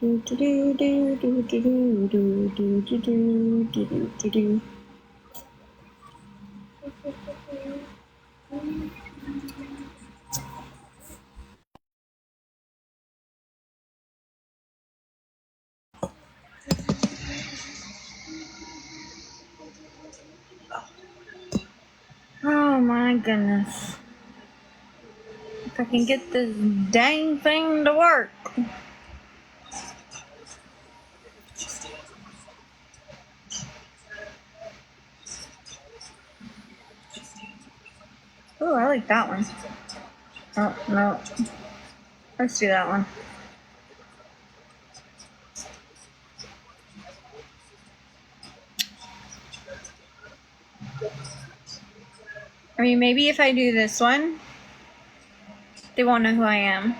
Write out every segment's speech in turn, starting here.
Do do do do do do do do do do do do do do. Oh my goodness. If I can get this dang thing to work. Oh, I like that one. Oh, no. Let's do that one. I mean, maybe if I do this one, they won't know who I am.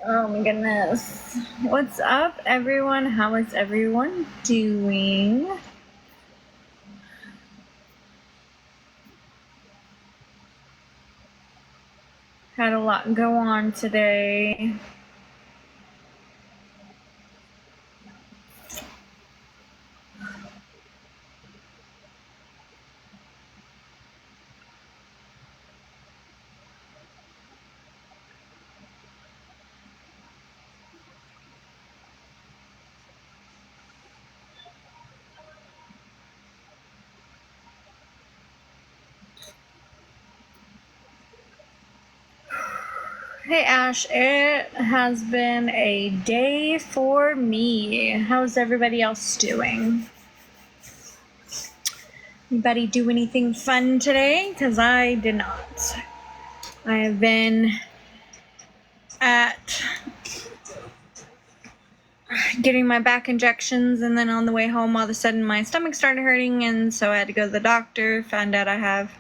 Oh my goodness. What's up, everyone? How is everyone doing? Had a lot go on today. Hey Ash, it has been a day for me. How's everybody else doing? Anybody do anything fun today? Because I did not. I have been at getting my back injections, and then on the way home all of a sudden my stomach started hurting, and so I had to go to the doctor. Found out I have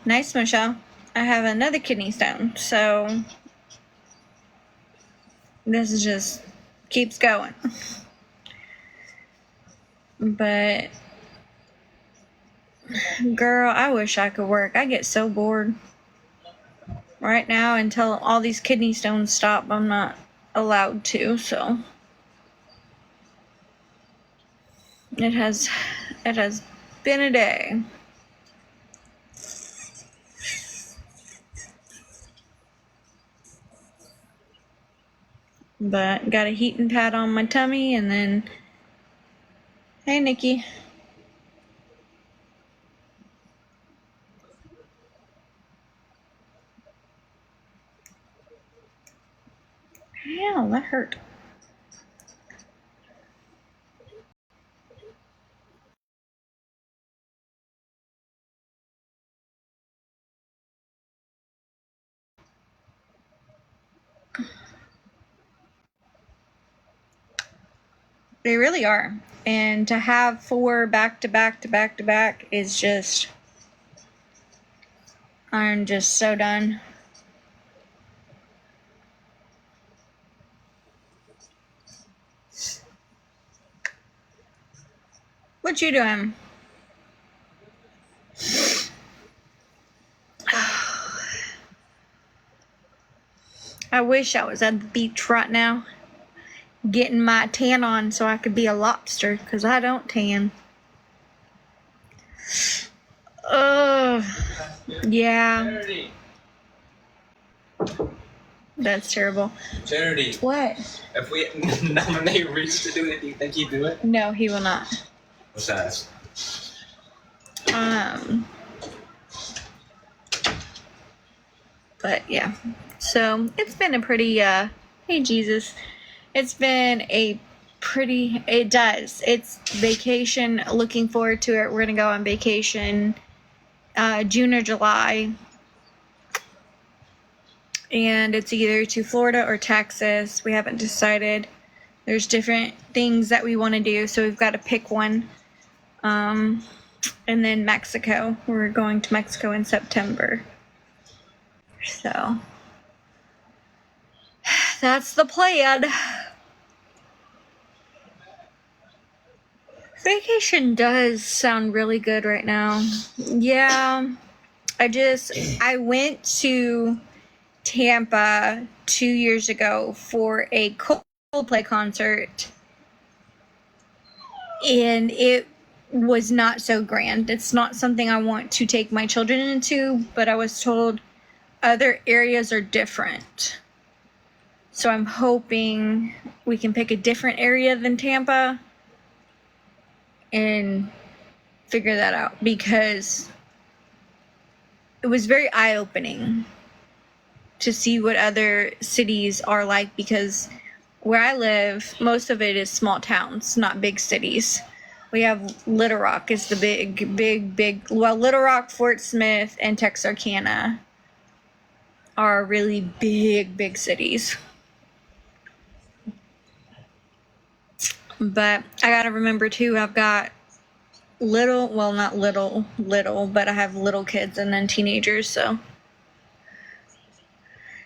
nice, Michelle. I have another kidney stone, so this is just keeps going. But girl, I wish I could work. I get so bored right now. Until all these kidney stones stop, I'm not allowed to, so it has been a day. But got a heating pad on my tummy, and then hey Nikki. Ow, that hurt. They really are. And to have 4 back to back to back to back is just, I'm just so done. What you doing? I wish I was at the beach right now, getting my tan on so I could be a lobster, because I don't tan. Yeah. Charity. That's terrible. Charity. What? If we nominate Reese to do it, do you think he'd do it? No, he will not. What's that? But yeah. So it's been a pretty hey Jesus. It's been a pretty, it does. It's vacation, looking forward to it. We're gonna go on vacation June or July. And it's either to Florida or Texas. We haven't decided. There's different things that we want to do, so we've got to pick one. And then Mexico. We're going to Mexico in September. So that's the plan. Vacation does sound really good right now. Yeah. I went to Tampa 2 years ago for a Coldplay concert, and it was not so grand. It's not something I want to take my children into, but I was told other areas are different. So I'm hoping we can pick a different area than Tampa and figure that out, because it was very eye-opening to see what other cities are like, because where I live, most of it is small towns, not big cities. We have Little Rock is the big, well, Little Rock, Fort Smith, and Texarkana are really big cities. But I gotta remember too, I've got not little, but I have little kids and then teenagers, so.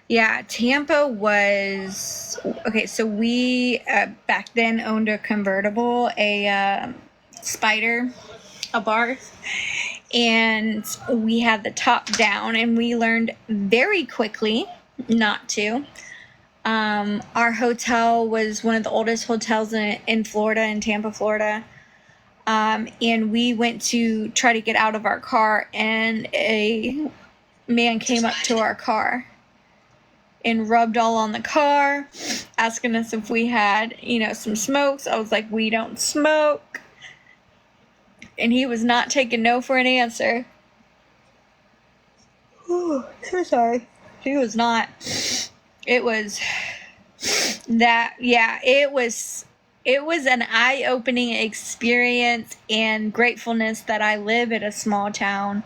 Yeah, Tampa was okay. So we back then owned a convertible, a Spider, a Barth, and we had the top down, and we learned very quickly not to. Our hotel was one of the oldest hotels in Florida, in Tampa, Florida. And we went to try to get out of our car, and a man came up to our car and rubbed all on the car, asking us if we had, some smokes. I was like, we don't smoke. And he was not taking no for an answer. Oh, so sorry. He was not. It was that, yeah, it was an eye-opening experience, and gratefulness that I live in a small town,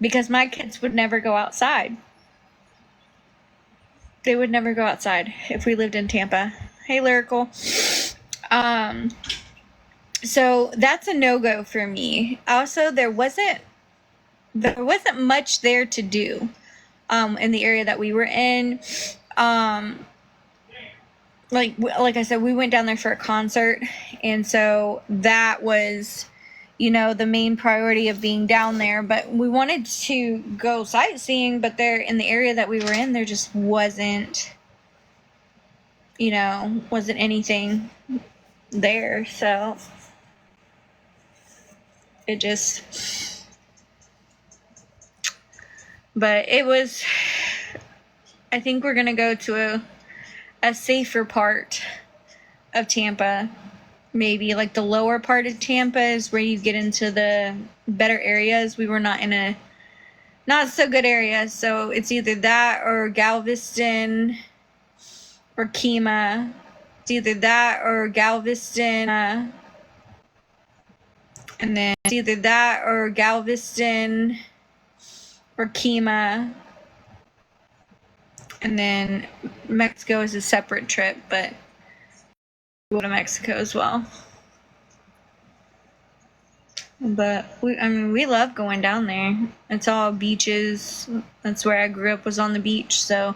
because my kids would never go outside. They would never go outside if we lived in Tampa. Hey, Lyrical. So that's a no-go for me. Also, there wasn't much there to do in the area that we were in. Like I said, we went down there for a concert, and so that was, the main priority of being down there. But we wanted to go sightseeing, but there in the area that we were in, there just wasn't anything there. So it just, but it was, I think we're going to go to a safer part of Tampa. Maybe like the lower part of Tampa is where you get into the better areas. We were not in a not so good area, so it's either that or Galveston or Kemah. It's either that or Galveston, and then it's either that or Galveston or Kemah, and then Mexico is a separate trip, but we go to Mexico as well. But we love going down there. It's all beaches. That's where I grew up, was on the beach, so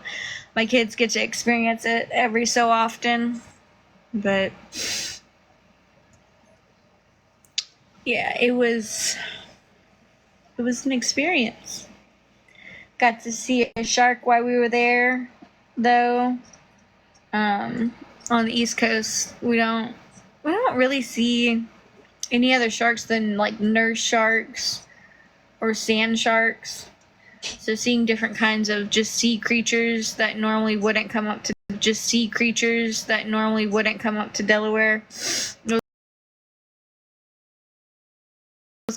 my kids get to experience it every so often. But yeah, it was an experience. Got to see a shark while we were there, though. On the East Coast, we don't really see any other sharks than like nurse sharks or sand sharks. So seeing different kinds of just sea creatures that normally wouldn't come up to Delaware.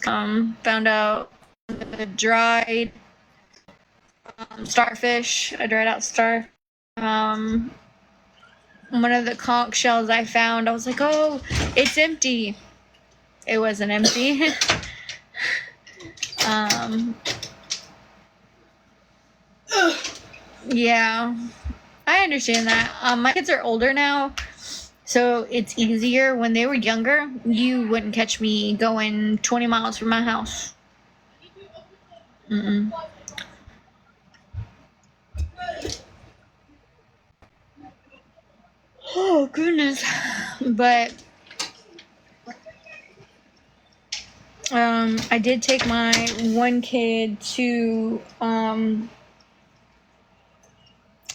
Found out a dried starfish, a dried out star. One of the conch shells I found, I was like, oh, it's empty. It wasn't empty. Yeah, I understand that. My kids are older now, so it's easier. When they were younger, you wouldn't catch me going 20 miles from my house. Oh, goodness. But I did take my one kid to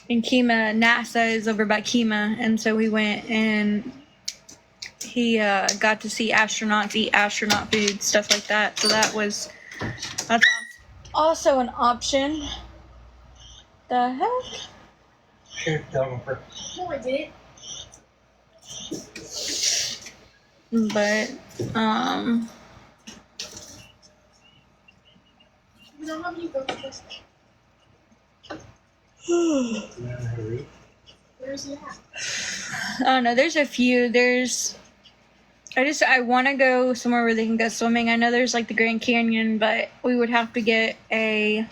in Kema. NASA is over by Kema, and so we went and he got to see astronauts eat astronaut food, stuff like that. So that's also an option. The heck? Here, tell them. No, I didn't. But We don't have any groceries. Where's he at? I don't know. There's a few. I want to go somewhere where they can go swimming. I know there's like the Grand Canyon, but we would have to get a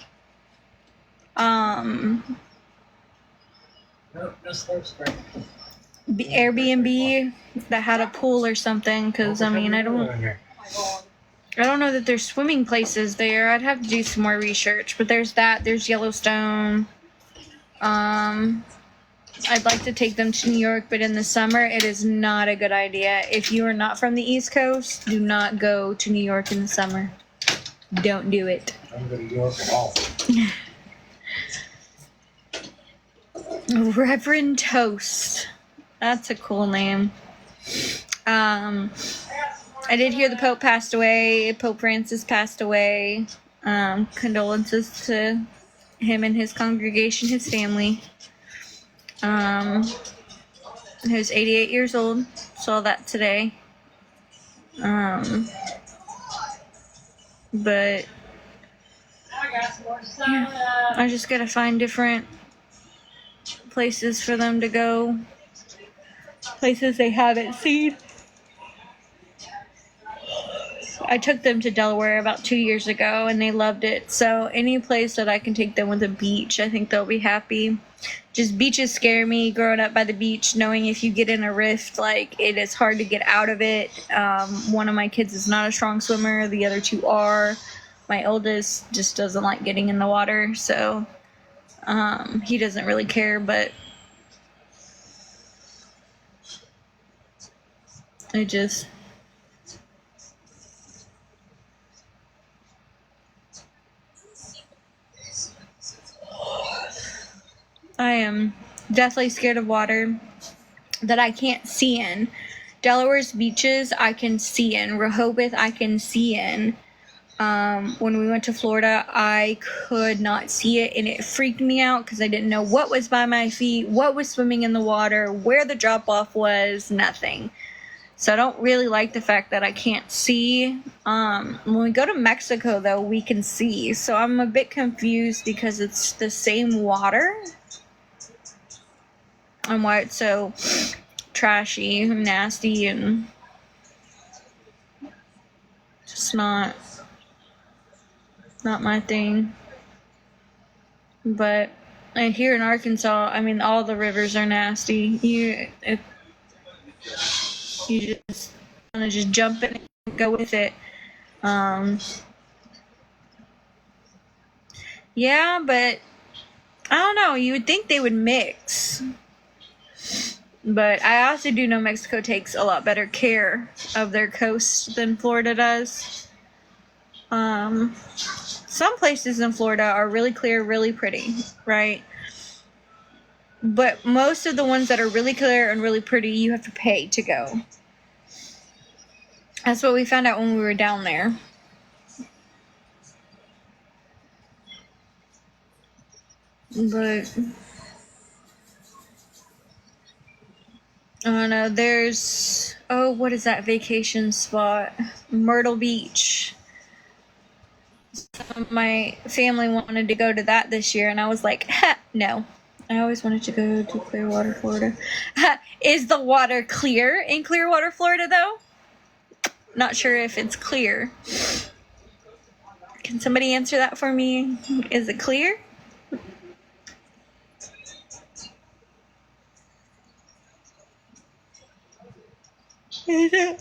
No slurp spray. Airbnb that had a pool or something. Because I mean, I don't know that there's swimming places there. I'd have to do some more research. But there's that. There's Yellowstone. I'd like to take them to New York, but in the summer, it is not a good idea. If you are not from the East Coast, do not go to New York in the summer. Don't do it. I'm going to New York at all. Reverend Toast. That's a cool name. I did hear the Pope passed away. Pope Francis passed away. Condolences to him and his congregation, his family. He was 88 years old. Saw that today. But yeah, I just gotta find different places for them to go. Places they haven't seen. I took them to Delaware about 2 years ago and they loved it. So any place that I can take them with a beach, I think they'll be happy. Just beaches scare me growing up by the beach, knowing if you get in a rift, like it is hard to get out of it. One of my kids is not a strong swimmer. The other two are. My oldest just doesn't like getting in the water. So he doesn't really care, but I am definitely scared of water that I can't see in. Delaware's beaches I can see in. Rehoboth I can see in. When we went to Florida, I could not see it, and it freaked me out because I didn't know what was by my feet, what was swimming in the water, where the drop-off was, nothing. So I don't really like the fact that I can't see. When we go to Mexico, though, we can see. So I'm a bit confused because it's the same water. And why it's so trashy and nasty and just not my thing. But here in Arkansas, I mean, all the rivers are nasty. You just want to just jump in and go with it. Yeah, but I don't know. You would think they would mix. But I also do know Mexico takes a lot better care of their coast than Florida does. Some places in Florida are really clear, really pretty, right? But most of the ones that are really clear and really pretty, you have to pay to go. That's what we found out when we were down there. But I don't know, there's, what is that vacation spot? Myrtle Beach. My family wanted to go to that this year, and I was like, no. I always wanted to go to Clearwater, Florida. Is the water clear in Clearwater, Florida, though? Not sure if it's clear. Can somebody answer that for me? Is it clear? I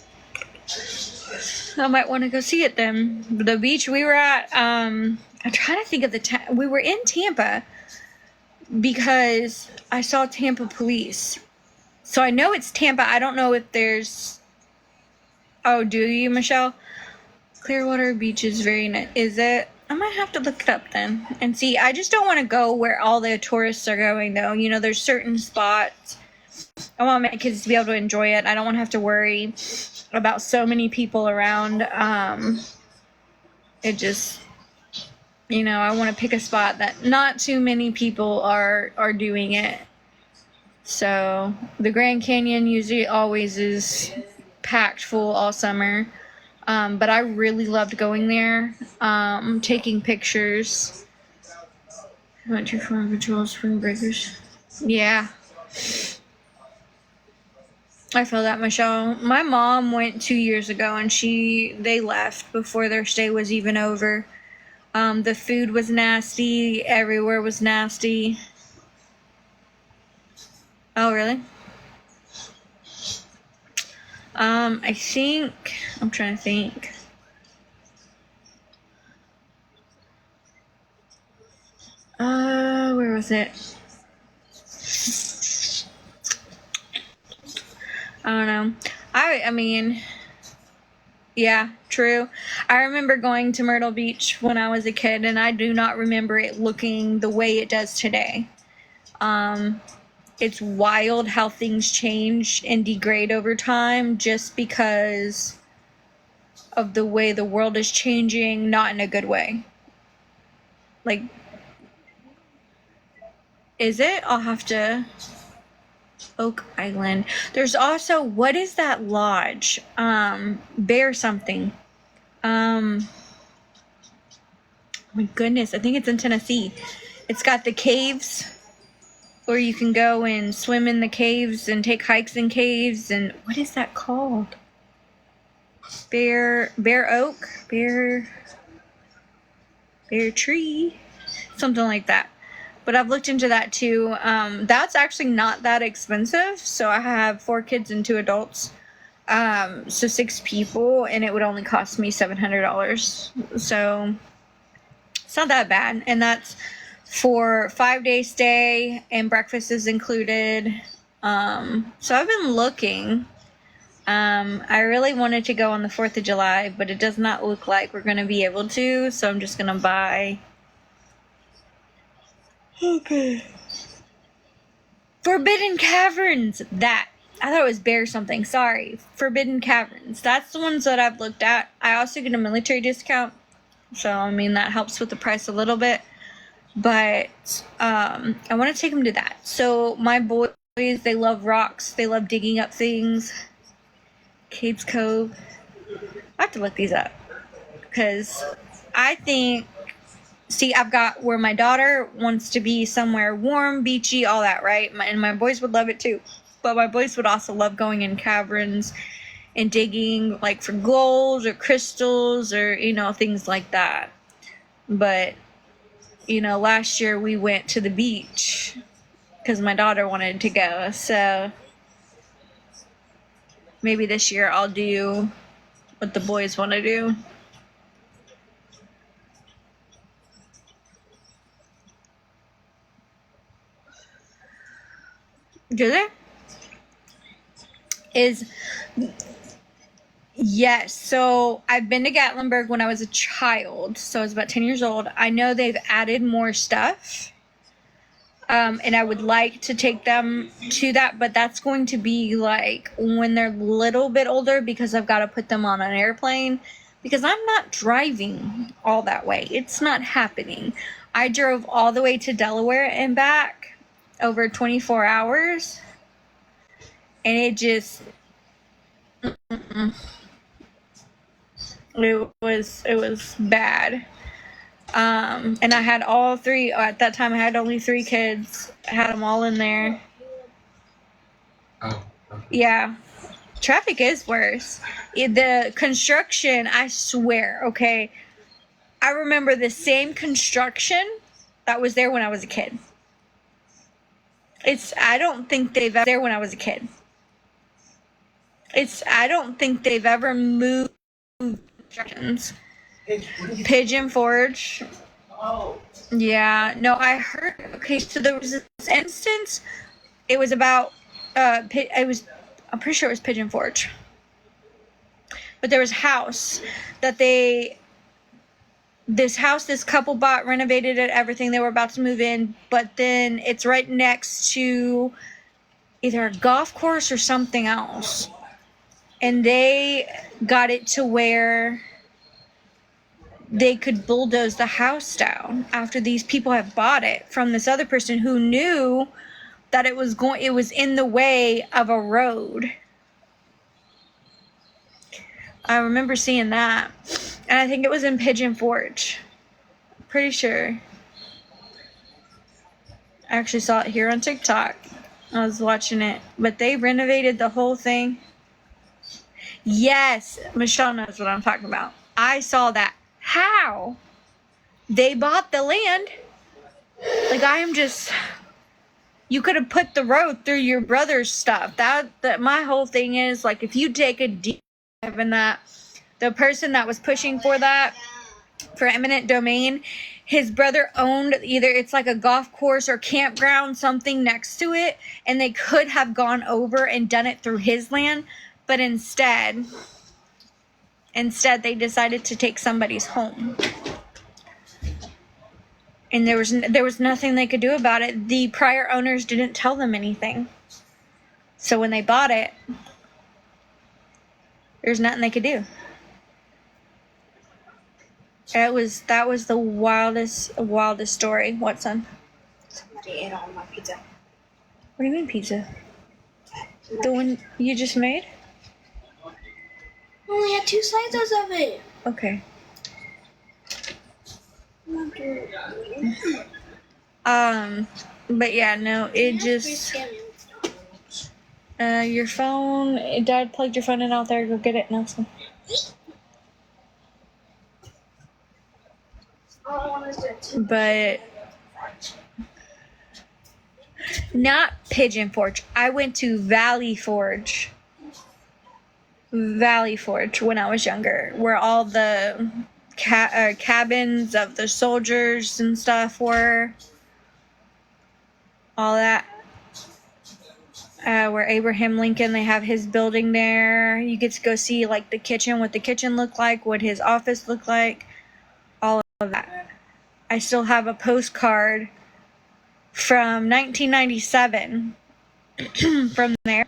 might want to go see it then. The beach we were at, I'm trying to think of the we were in Tampa because I saw Tampa police. So I know it's Tampa. I don't know if there's... Oh, do you, Michelle? Clearwater Beach is very nice. Is it? I might have to look it up then and see. I just don't want to go where all the tourists are going, though. You know, there's certain spots. I want my kids to be able to enjoy it. I don't want to have to worry about so many people around. It just, you know, I want to pick a spot that not too many people are doing it. So the Grand Canyon usually always is packed full all summer. But I really loved going there, taking pictures. I went too far for Joel Spring Breakers. Yeah. I feel that, Michelle. My mom went 2 years ago and they left before their stay was even over. The food was nasty. Everywhere was nasty. Oh, really? I think, I'm trying to think. Where was it? I don't know. I mean, yeah, true. I remember going to Myrtle Beach when I was a kid, and I do not remember it looking the way it does today. It's wild how things change and degrade over time just because of the way the world is changing, not in a good way. Like, is it? I'll have to... Oak Island. There's also, what is that lodge? Bear something. My goodness, I think it's in Tennessee. It's got the caves where you can go and swim in the caves and take hikes in caves, and what is that called? Bear Oak? Bear Tree? Something like that. But I've looked into that too. That's actually not that expensive. So I have 4 kids and 2 adults. So 6 people, and it would only cost me $700. So it's not that bad. And that's for 5-day stay, and breakfast is included. So I've been looking. I really wanted to go on the 4th of July, but it does not look like we're going to be able to. So I'm just going to buy... Okay. Forbidden Caverns. That. I thought it was Bear something. Sorry. Forbidden Caverns. That's the ones that I've looked at. I also get a military discount. So, I mean, that helps with the price a little bit. But I want to take them to that. So, my boys, they love rocks. They love digging up things. Cades Cove. I have to look these up. Because I think... See, I've got where my daughter wants to be somewhere warm, beachy, all that, right? And my boys would love it too. But my boys would also love going in caverns and digging, like, for gold or crystals or, you know, things like that. But, you know, last year we went to the beach because my daughter wanted to go. So maybe this year I'll do what the boys want to do. Do they? Yes. So I've been to Gatlinburg when I was a child. So I was about 10 years old. I know they've added more stuff. And I would like to take them to that, but that's going to be like when they're a little bit older because I've got to put them on an airplane because I'm not driving all that way. It's not happening. I drove all the way to Delaware and back over 24 hours, and it just it was bad. And I had all 3 at that time. I had only 3 kids. I had them all in there. Oh. Yeah, traffic is worse. The construction, I swear, okay, I remember the same construction that was there when I was a kid. I don't think they've ever there when I was a kid. I don't think they've ever moved constructions. Pigeon Forge. Oh. Yeah, no, I heard. Okay, so there was this instance. It was about. I'm pretty sure it was Pigeon Forge. but there was a house that this couple bought, renovated it, everything. They were about to move in, but then it's right next to either a golf course or something else. And they got it to where they could bulldoze the house down after these people have bought it from this other person who knew that it was in the way of a road. I remember seeing that. And I think it was in Pigeon Forge. Pretty sure. I actually saw it here on TikTok. I was watching it. But they renovated the whole thing. Yes, Michelle knows what I'm talking about. I saw that. How? They bought the land. Like, I am just... You could have put the road through your brother's stuff. That my whole thing is, like, if you take a deep dive in that, the person that was pushing for that, for eminent domain, his brother owned either it's like a golf course or campground, something next to it, and they could have gone over and done it through his land, but instead they decided to take somebody's home. And there was nothing they could do about it. The prior owners didn't tell them anything. So when they bought it, there's nothing they could do. That was the wildest story. What, son? Somebody ate all my pizza. What do you mean pizza? The one you just made? I only had 2 slices of it. Okay. But yeah, no, it just your phone. Dad plugged your phone in out there. Go get it, Nelson. But not Pigeon Forge. I went to Valley Forge when I was younger, where all the cabins of the soldiers and stuff were. All that. Where Abraham Lincoln, they have his building there. You get to go see like the kitchen, what the kitchen looked like, what his office looked like, all of that. I still have a postcard from 1997 from there.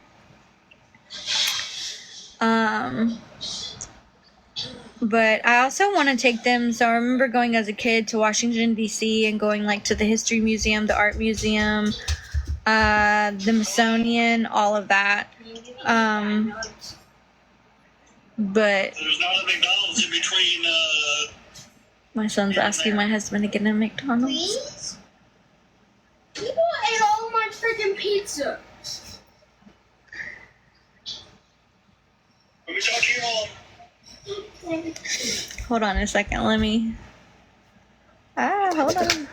But I also want to take them. So I remember going as a kid to Washington, D.C. and going like to the History Museum, the Art Museum, the Smithsonian, all of that. But there's not a McDonald's in between. My son's asking my husband to get him McDonald's. Please? People ate all my freaking pizza. Let me talk to your mom. Hold on a second. Let me. Hold on.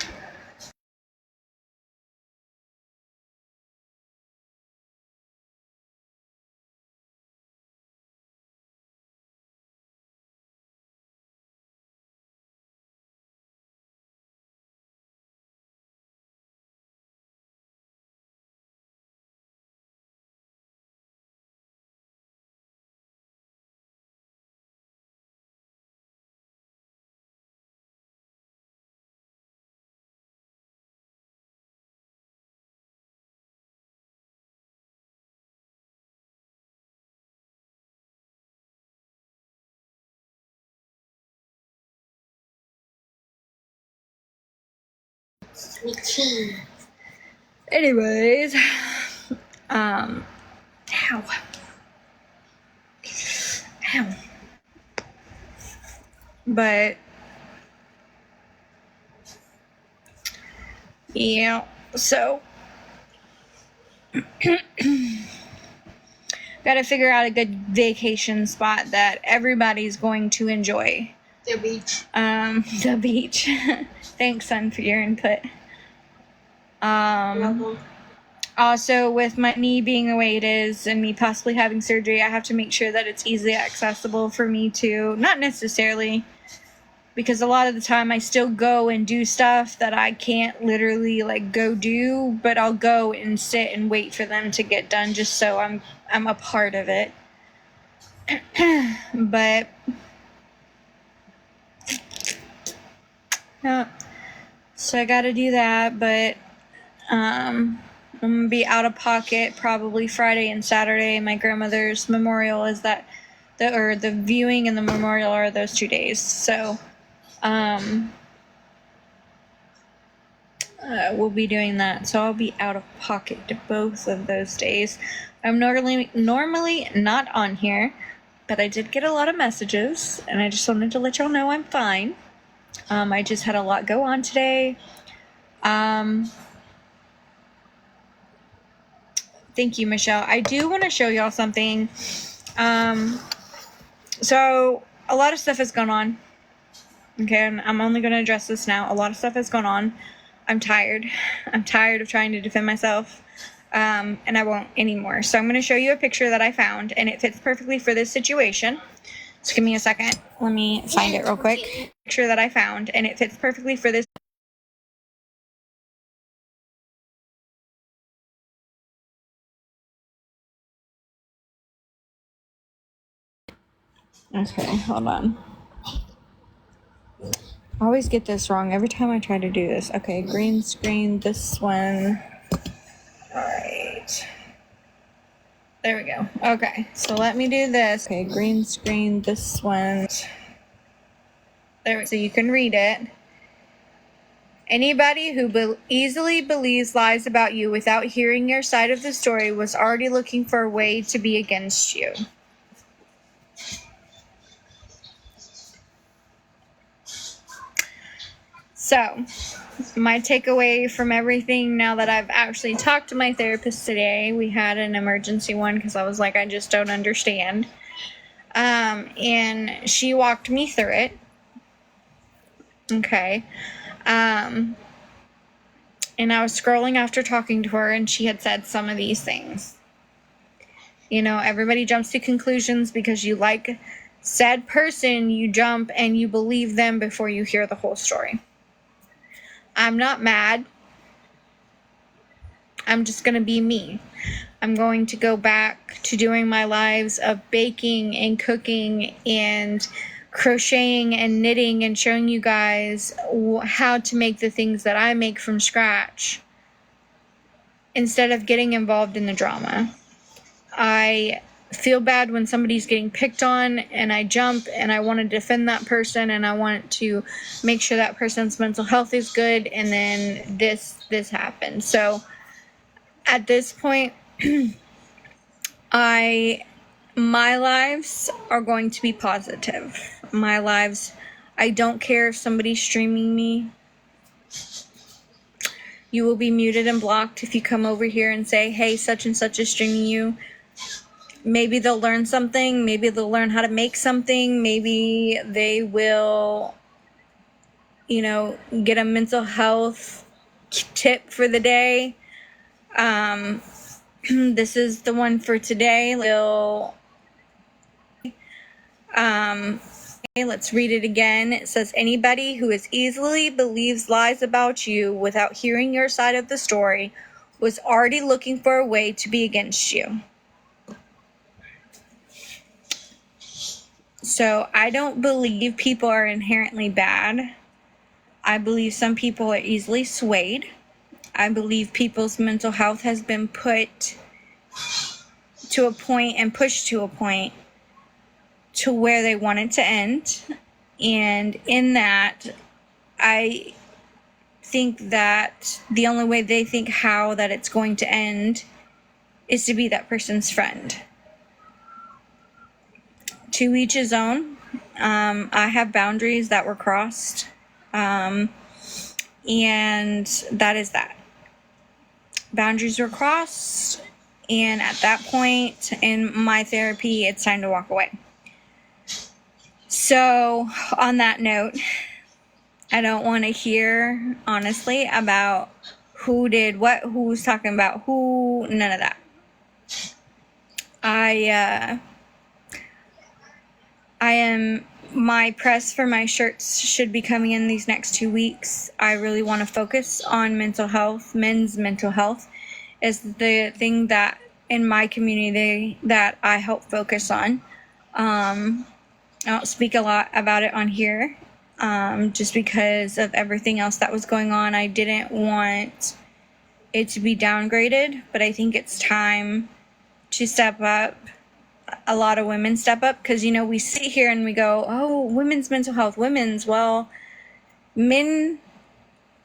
Anyways, ow. But yeah, so gotta figure out a good vacation spot that everybody's going to enjoy. The beach. The beach. Thanks, son, for your input. Also, with my knee being the way it is and me possibly having surgery, I have to make sure that it's easily accessible for me to, not necessarily, because a lot of the time I still go and do stuff that I can't literally like go do, but I'll go and sit and wait for them to get done just so I'm a part of it. But no, so I gotta do that, but I'm gonna be out of pocket probably Friday and Saturday. My grandmother's memorial is the viewing and the memorial are those 2 days. So we'll be doing that. So I'll be out of pocket to both of those days. I'm normally not on here, but I did get a lot of messages, and I just wanted to let y'all know I'm fine. I just had a lot go on today. Thank you, Michelle. I do want to show y'all something. So a lot of stuff has gone on. Okay, I'm only going to address this now. A lot of stuff has gone on. I'm tired. I'm tired of trying to defend myself. And I won't anymore. So I'm going to show you a picture that I found, and it fits perfectly for this situation. Just give me a second. Let me find it real quick. Picture that I found, and it fits perfectly for this. Okay, hold on. I always get this wrong every time I try to do this. Okay, green screen, this one. Alright. There we go. Okay, so let me do this. Okay, green screen, this one. There we go. So you can read it. Anybody who easily believes lies about you without hearing your side of the story was already looking for a way to be against you. So, my takeaway from everything now that I've actually talked to my therapist today, we had an emergency one because I was like, I just don't understand. And she walked me through it. Okay. And I was scrolling after talking to her, and she had said some of these things. You know, everybody jumps to conclusions because you like said person, you jump and you believe them before you hear the whole story. I'm not mad. I'm just going to be me. I'm going to go back to doing my lives of baking and cooking and crocheting and knitting and showing you guys how to make the things that I make from scratch instead of getting involved in the drama. I feel bad when somebody's getting picked on and I jump and I want to defend that person and I want to make sure that person's mental health is good, and then this happens. So at this point, my lives are going to be positive. My lives, I don't care if somebody's streaming me. You will be muted and blocked if you come over here and say, hey, such and such is streaming you. Maybe they'll learn something. Maybe they'll learn how to make something. Maybe they will, get a mental health tip for the day. This is the one for today. Let's read it again. It says, anybody who as easily believes lies about you without hearing your side of the story was already looking for a way to be against you. So I don't believe people are inherently bad. I believe some people are easily swayed. I believe people's mental health has been put to a point and pushed to a point to where they want it to end. And in that, I think that the only way they think how that it's going to end is to be that person's friend. To each his own. I have boundaries that were crossed. And that is that. Boundaries were crossed. And at that point in my therapy, it's time to walk away. So, on that note, I don't want to hear, honestly, about who did what, who's talking about who, none of that. My press for my shirts should be coming in these next 2 weeks. I really want to focus on mental health. Men's mental health is the thing that in my community that I help focus on. I don't speak a lot about it on here, just because of everything else that was going on. I didn't want it to be downgraded, but I think it's time to step up. A lot of women step up, because, we sit here and we go, oh, women's mental health, well, men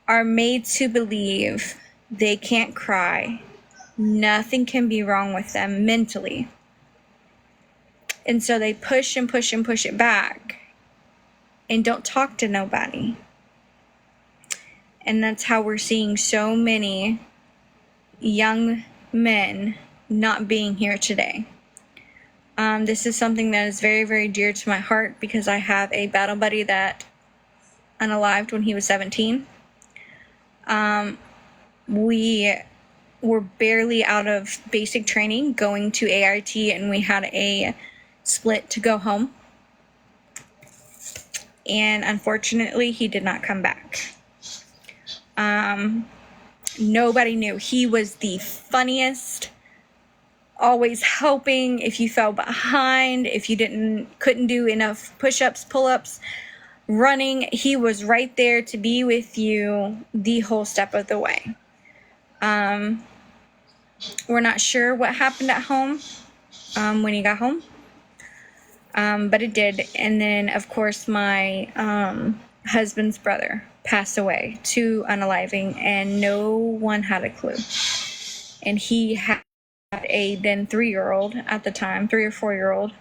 are made to believe they can't cry. Nothing can be wrong with them mentally. And so they push and push and push it back and don't talk to nobody. And that's how we're seeing so many young men not being here today. This is something that is very, very dear to my heart, because I have a battle buddy that unalived when he was 17. We were barely out of basic training going to AIT, and we had a split to go home. And unfortunately, he did not come back. Nobody knew. He was the funniest, always helping if you fell behind, if you couldn't do enough push-ups, pull-ups, running. He was right there to be with you the whole step of the way. We're not sure what happened at home when he got home, but it did. And then, of course, my husband's brother passed away to unaliving, and no one had a clue. And he had a then 3-year-old at the time, 3 or 4-year-old,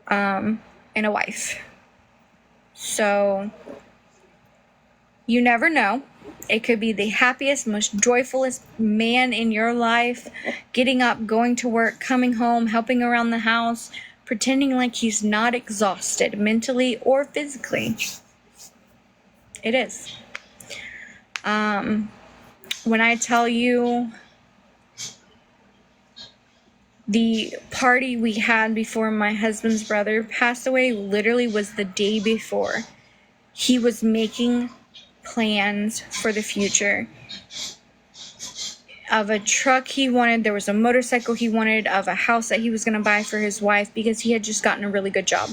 and a wife. So you never know. It could be the happiest, most joyfulest man in your life, getting up, going to work, coming home, helping around the house, pretending like he's not exhausted mentally or physically. It is. When I tell you, the party we had before my husband's brother passed away literally was the day before. He was making plans for the future of a truck he wanted. There was a motorcycle he wanted, of a house that he was going to buy for his wife, because he had just gotten a really good job.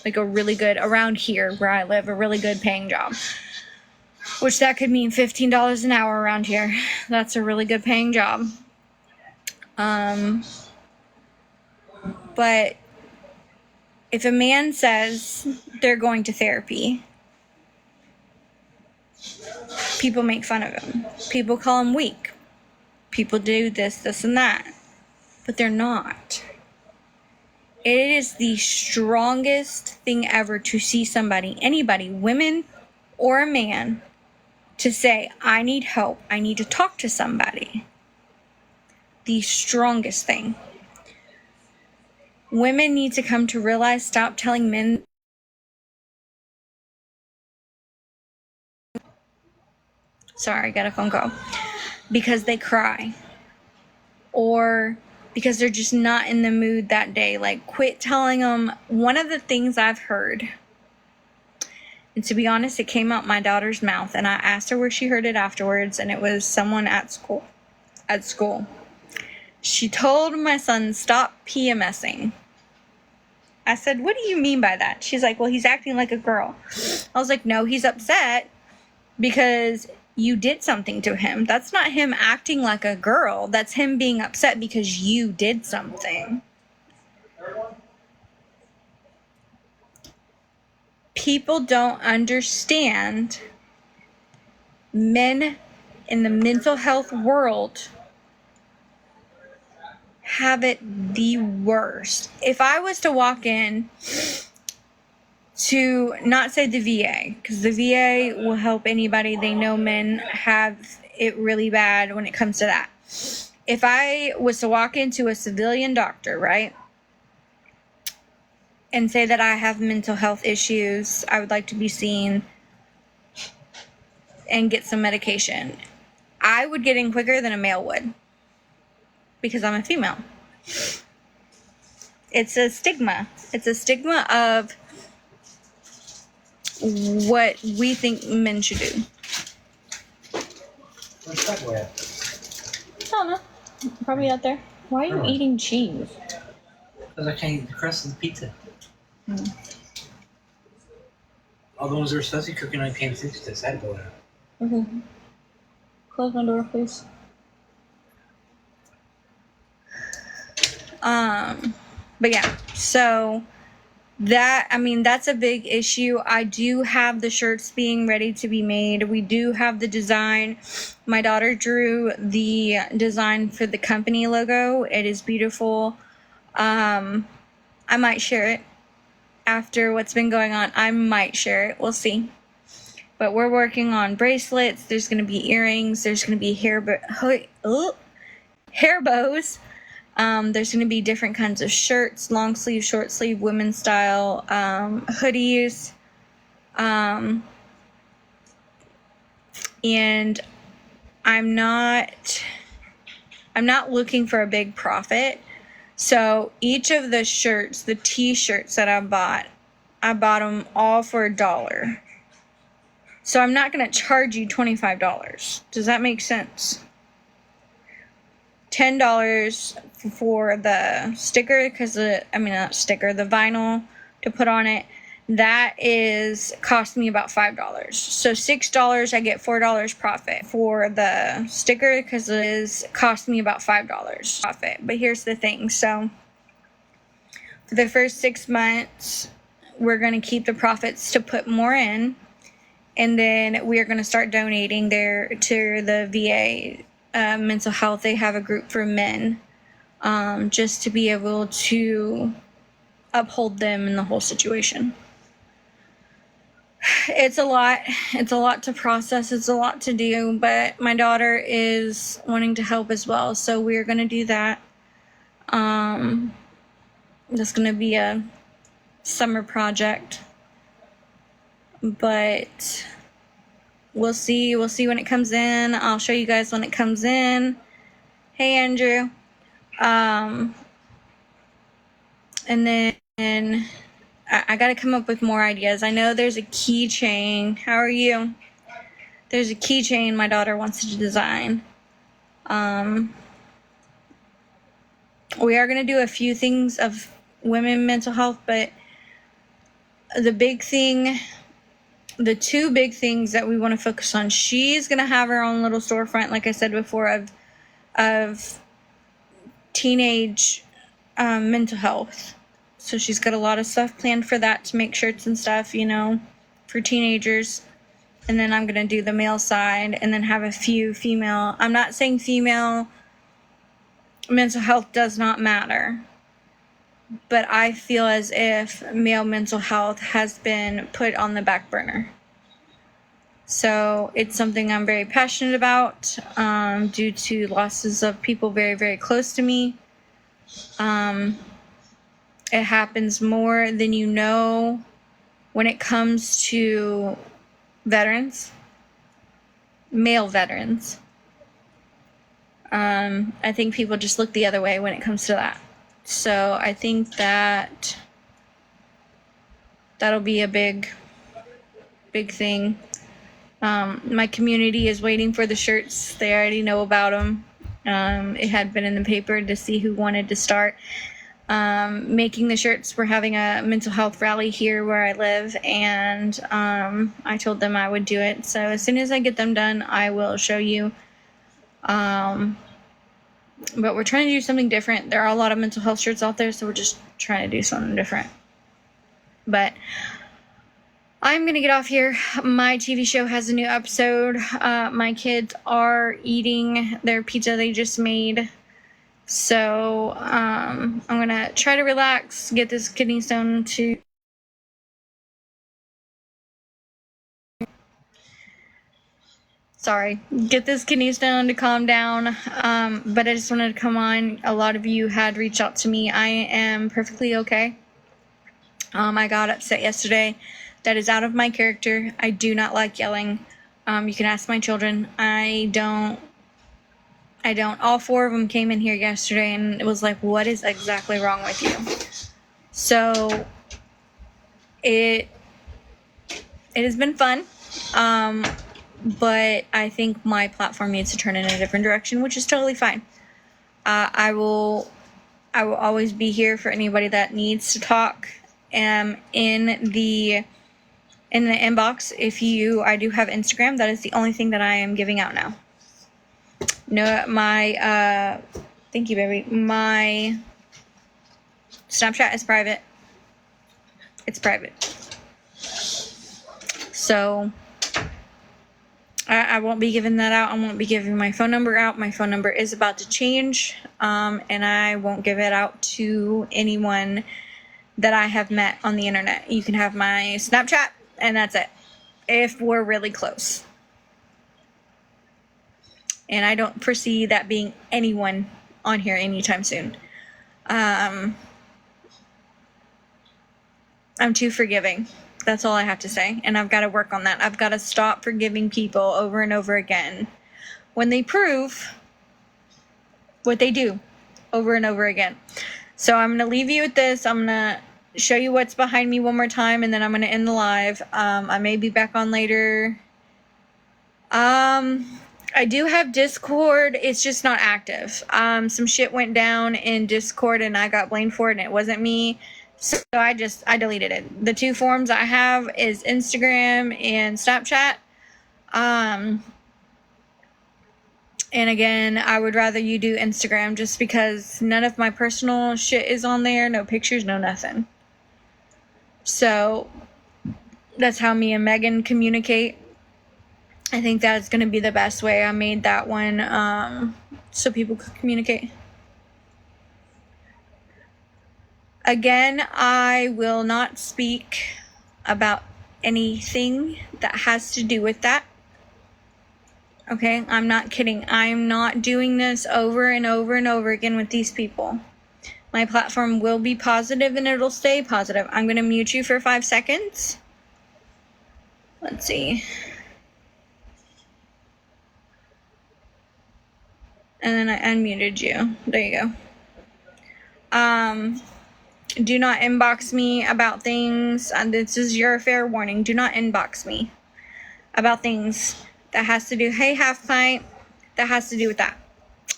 Like a really good, around here where I live, a really good paying job. Which that could mean $15 an hour around here. That's a really good paying job. But if a man says they're going to therapy, people make fun of him. People call him weak. People do this, and that. But they're not. It is the strongest thing ever to see somebody, anybody, women or a man, to say, I need help. I need to talk to somebody. The strongest thing. Women need to come to realize, stop telling men. Sorry, I got a phone call. Because they cry. Or because they're just not in the mood that day. Like, quit telling them. One of the things I've heard, and to be honest, it came out my daughter's mouth, and I asked her where she heard it afterwards, and it was someone at school. She told my son, stop PMSing. I said, what do you mean by that? She's like, well, he's acting like a girl. I was like, no, he's upset because you did something to him. That's not him acting like a girl. That's him being upset because you did something. People don't understand. Men in the mental health world have it the worst. If I was to walk in to, not say the VA, because the VA will help anybody. They know men have it really bad when it comes to that. If I was to walk into a civilian doctor, right, and say that I have mental health issues, I would like to be seen and get some medication, I would get in quicker than a male would, because I'm a female. It's a stigma. It's a stigma of what we think men should do. Where's that boy at? I don't know. Probably out there. Why are you eating cheese? Because I can't eat the crust of the pizza. All the ones that were supposed to be cooking on came fixed this. I had to go out. Okay. Close my door, please. But yeah, so that's a big issue. I do have the shirts being ready to be made. We do have the design. My daughter drew the design for the company logo. It is beautiful. I might share it after what's been going on. I might share it. We'll see. But we're working on bracelets. There's going to be earrings. There's going to be hair bows. There's going to be different kinds of shirts, long sleeve, short sleeve, women's style, hoodies. And I'm not looking for a big profit. So each of the shirts, the t-shirts that I bought them all for $1. So I'm not going to charge you $25. Does that make sense? $10 for the sticker, the vinyl to put on it. That is cost me about $5. So $6, I get $4 profit for the sticker because it is cost me about $5 profit. But here's the thing. So for the first 6 months, we're going to keep the profits to put more in. And then we are going to start donating there to the VA mental health. They have a group for men, just to be able to uphold them in the whole situation. It's a lot to process. It's a lot to do, but my daughter is wanting to help as well. So we're going to do that. That's going to be a summer project, but we'll see when it comes in. I'll show you guys when it comes in. Hey, Andrew. And then I got to come up with more ideas. I know there's a keychain. How are you? There's a keychain my daughter wants to design. We are going to do a few things of women mental health, but the two big things that we want to focus on, she's going to have her own little storefront, like I said before, of teenage mental health. So she's got a lot of stuff planned for that, to make shirts and stuff, for teenagers. And then I'm going to do the male side and then have a few female. I'm not saying female mental health does not matter, but I feel as if male mental health has been put on the back burner. So it's something I'm very passionate about, due to losses of people very, very close to me. It happens more than you know when it comes to veterans, male veterans. I think people just look the other way when it comes to that. So I think that'll be a big thing. My community is waiting for the shirts. They already know about them. It had been in the paper to see who wanted to start making the shirts. We're having a mental health rally here where I live, and I told them I would do it. So as soon as I get them done, I will show you. But we're trying to do something different. There are a lot of mental health shirts out there, so we're just trying to do something different. But I'm going to get off here. My TV show has a new episode. My kids are eating their pizza they just made. So I'm going to try to relax, get this kidney stone to... get this kidney stone to calm down. But I just wanted to come on. A lot of you had reached out to me. I am perfectly okay. I got upset yesterday. That is out of my character. I do not like yelling. You can ask my children. I don't. All four of them came in here yesterday and it was like, what is exactly wrong with you? So it has been fun. But I think my platform needs to turn in a different direction, which is totally fine. I will I will always be here for anybody that needs to talk. In the inbox, I do have Instagram. That is the only thing that I am giving out now. No, thank you, baby. My Snapchat is private. It's private. So I won't be giving that out. I won't be giving my phone number out. My phone number is about to change. And I won't give it out to anyone that I have met on the internet. You can have my Snapchat, and that's it. If we're really close. And I don't foresee that being anyone on here anytime soon. I'm too forgiving. That's all I have to say. And I've got to work on that. I've got to stop forgiving people over and over again when they prove what they do over and over again. So I'm going to leave you with this. I'm going to show you what's behind me one more time, and then I'm going to end the live. I may be back on later. I do have Discord. It's just not active. Some shit went down in Discord and I got blamed for it, and it wasn't me. So I deleted it. The two forms I have is Instagram and Snapchat. And again, I would rather you do Instagram just because none of my personal shit is on there. No pictures, no nothing. So that's how me and Megan communicate. I think that's going to be the best way. I made that one so people could communicate. Again, I will not speak about anything that has to do with that. Okay, I'm not kidding. I'm not doing this over and over and over again with these people. My platform will be positive and it'll stay positive. I'm going to mute you for 5 seconds. Let's see. And then I unmuted you. There you go. Do not inbox me about things. This is your fair warning. Do not inbox me about things that has to do, hey, half pint, that has to do with that.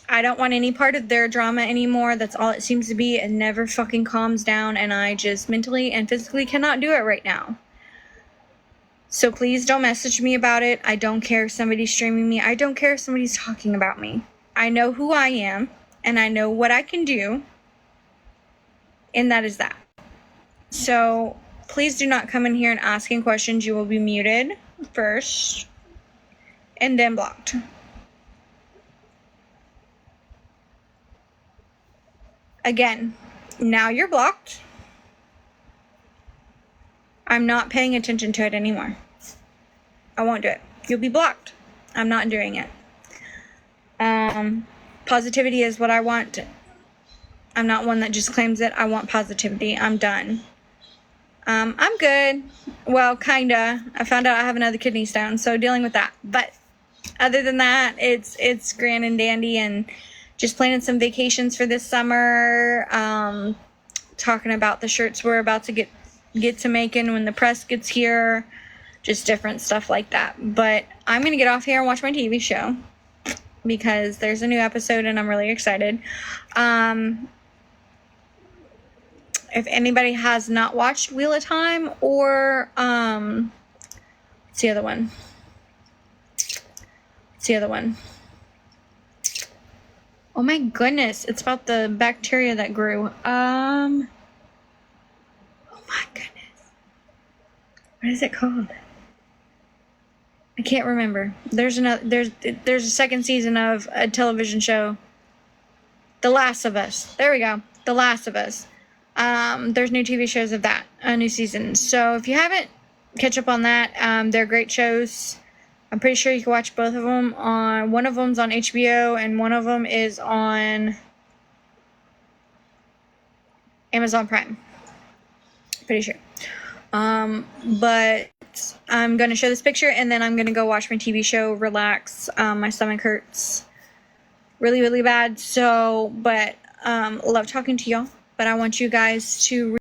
I don't want any part of their drama anymore. That's all it seems to be. It never fucking calms down, and I just mentally and physically cannot do it right now. So please don't message me about it. I don't care if somebody's streaming me. I don't care if somebody's talking about me. I know who I am, and I know what I can do, and that is that. So please do not come in here and asking questions. You will be muted first and then blocked. Again, now you're blocked. I'm not paying attention to it anymore. I won't do it. You'll be blocked. I'm not doing it. Positivity is what I want. I'm not one that just claims it. I want positivity. I'm done. I'm good. Well, kinda. I found out I have another kidney stone, so dealing with that. But other than that, it's grand and dandy, and just planning some vacations for this summer. Talking about the shirts we're about to get to making when the press gets here. Just different stuff like that. But I'm gonna get off here and watch my TV show because there's a new episode and I'm really excited. If anybody has not watched Wheel of Time or what's the other one? Oh my goodness, it's about the bacteria that grew. Oh my goodness. What is it called? I can't remember. There's a second season of a television show. The Last of Us. There we go. The Last of Us. There's new TV shows of that, a new season. So if you haven't, catch up on that. They're great shows. I'm pretty sure you can watch both of them. One of them's on HBO and one of them is on Amazon Prime. Pretty sure. But I'm going to show this picture and then I'm going to go watch my TV show, relax. My stomach hurts really, really bad. So, but love talking to y'all. But I want you guys to